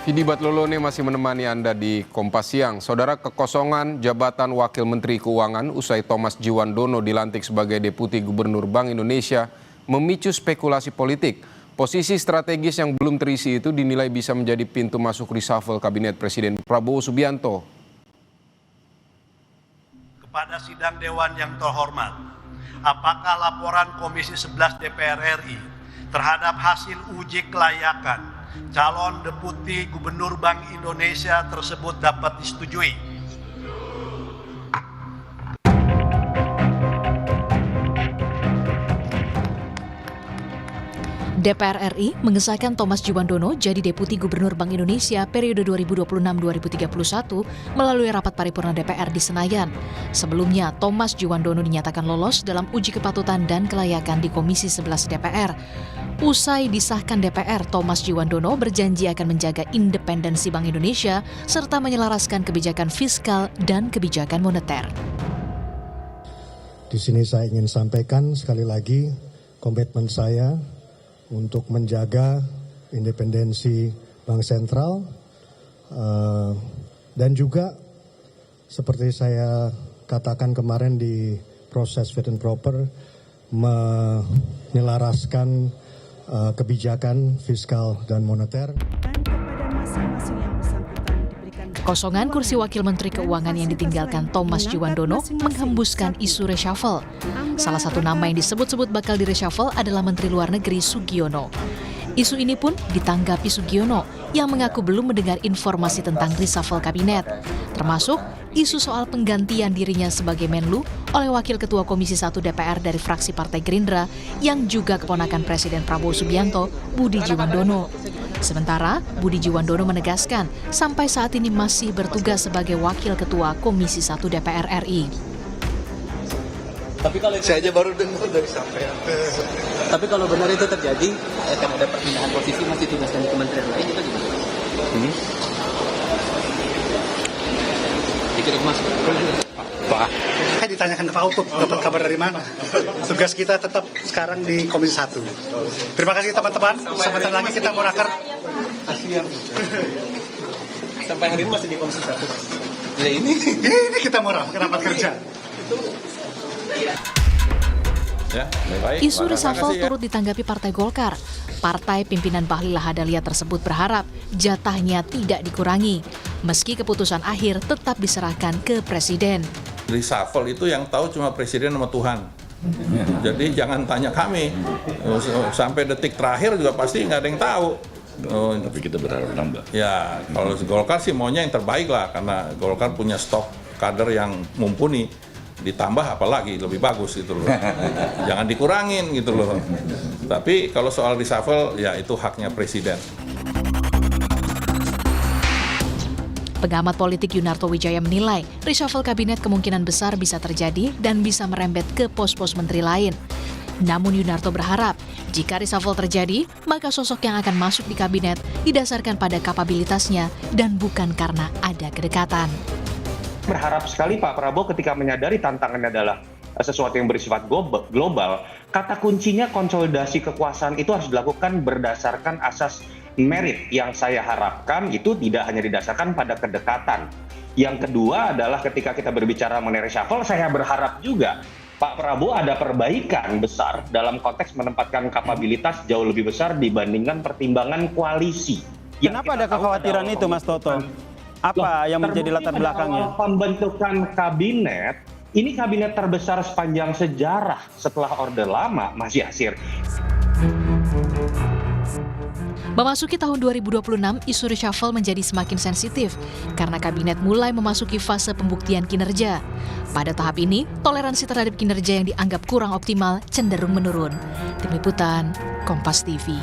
Vidi Batlolone masih menemani Anda di Kompas Siang. Saudara, kekosongan jabatan Wakil Menteri Keuangan usai Thomas Djiwandono dilantik sebagai Deputi Gubernur Bank Indonesia memicu spekulasi politik. Posisi strategis yang belum terisi itu dinilai bisa menjadi pintu masuk reshuffle Kabinet Presiden Prabowo Subianto. Kepada sidang Dewan yang terhormat, apakah laporan Komisi 11 DPR RI terhadap hasil uji kelayakan calon Deputi Gubernur Bank Indonesia tersebut dapat disetujui? DPR RI mengesahkan Thomas Djiwandono jadi Deputi Gubernur Bank Indonesia periode 2026-2031 melalui rapat paripurna DPR di Senayan. Sebelumnya, Thomas Djiwandono dinyatakan lolos dalam uji kepatutan dan kelayakan di Komisi 11 DPR. Usai disahkan DPR, Thomas Djiwandono berjanji akan menjaga independensi Bank Indonesia serta menyelaraskan kebijakan fiskal dan kebijakan moneter. Di sini saya ingin sampaikan sekali lagi komitmen saya untuk menjaga independensi Bank Sentral dan juga seperti saya katakan kemarin di proses fit and proper menyelaraskan kebijakan fiskal dan moneter. Kekosongan kursi Wakil Menteri Keuangan yang ditinggalkan Thomas Djiwandono menghembuskan isu reshuffle. Salah satu nama yang disebut-sebut bakal di-reshuffle adalah Menteri Luar Negeri Sugiono. Isu ini pun ditanggapi Sugiono yang mengaku belum mendengar informasi tentang reshuffle kabinet, termasuk isu soal penggantian dirinya sebagai Menlu oleh Wakil Ketua Komisi 1 DPR dari fraksi Partai Gerindra yang juga keponakan Presiden Prabowo Subianto, Budi Djiwandono. Sementara, Budi Djiwandono menegaskan sampai saat ini masih bertugas sebagai Wakil Ketua Komisi 1 DPR RI. Tapi kalau Saya aja baru dengar dari sampean. Tapi kalau benar itu terjadi, akan ada perpindahan posisi masih tugaskan di kementerian lain itu gimana? Dikit mas. Pak. Saya ditanyakan ke Pak Utut, dapat kabar dari mana? Tugas kita tetap sekarang di Komisi 1. Terima kasih teman-teman. Sebentar lagi kita mau raker. Sampai hari ini masih di Komisi 1. Ya ini kita mau rapat kerja. Ya, baik. Isu reshuffle turut ditanggapi Partai Golkar. Partai pimpinan Bahlil Lahadalia tersebut berharap jatahnya tidak dikurangi, meski keputusan akhir tetap diserahkan ke Presiden. Reshuffle itu yang tahu cuma Presiden sama Tuhan. Jadi jangan tanya kami. Sampai detik terakhir juga pasti nggak ada yang tahu. Tapi kita berharap nambah. Ya, kalau Golkar sih maunya yang terbaik lah, karena Golkar punya stok kader yang mumpuni. Ditambah apalagi lebih bagus gitu loh. Jangan dikurangin gitu loh. Tapi kalau soal reshuffle ya itu haknya Presiden. Pengamat politik Yunarto Wijaya menilai reshuffle kabinet kemungkinan besar bisa terjadi dan bisa merembet ke pos-pos menteri lain. Namun Yunarto berharap jika reshuffle terjadi, maka sosok yang akan masuk di kabinet didasarkan pada kapabilitasnya dan bukan karena ada kedekatan. Berharap sekali Pak Prabowo ketika menyadari tantangannya adalah sesuatu yang bersifat global, kata kuncinya konsolidasi kekuasaan itu harus dilakukan berdasarkan asas merit yang saya harapkan itu tidak hanya didasarkan pada kedekatan. Yang kedua adalah ketika kita berbicara mengenai reshuffle, saya berharap juga Pak Prabowo ada perbaikan besar dalam konteks menempatkan kapabilitas jauh lebih besar dibandingkan pertimbangan koalisi. Kenapa ada kekhawatiran itu, Mas Toto? Apa yang menjadi latar belakangnya? Pembentukan kabinet, ini kabinet terbesar sepanjang sejarah setelah Orde Lama, Mas Yasir. Memasuki tahun 2026, isu reshuffle menjadi semakin sensitif karena kabinet mulai memasuki fase pembuktian kinerja. Pada tahap ini, toleransi terhadap kinerja yang dianggap kurang optimal cenderung menurun. Tim Liputan, Kompas TV.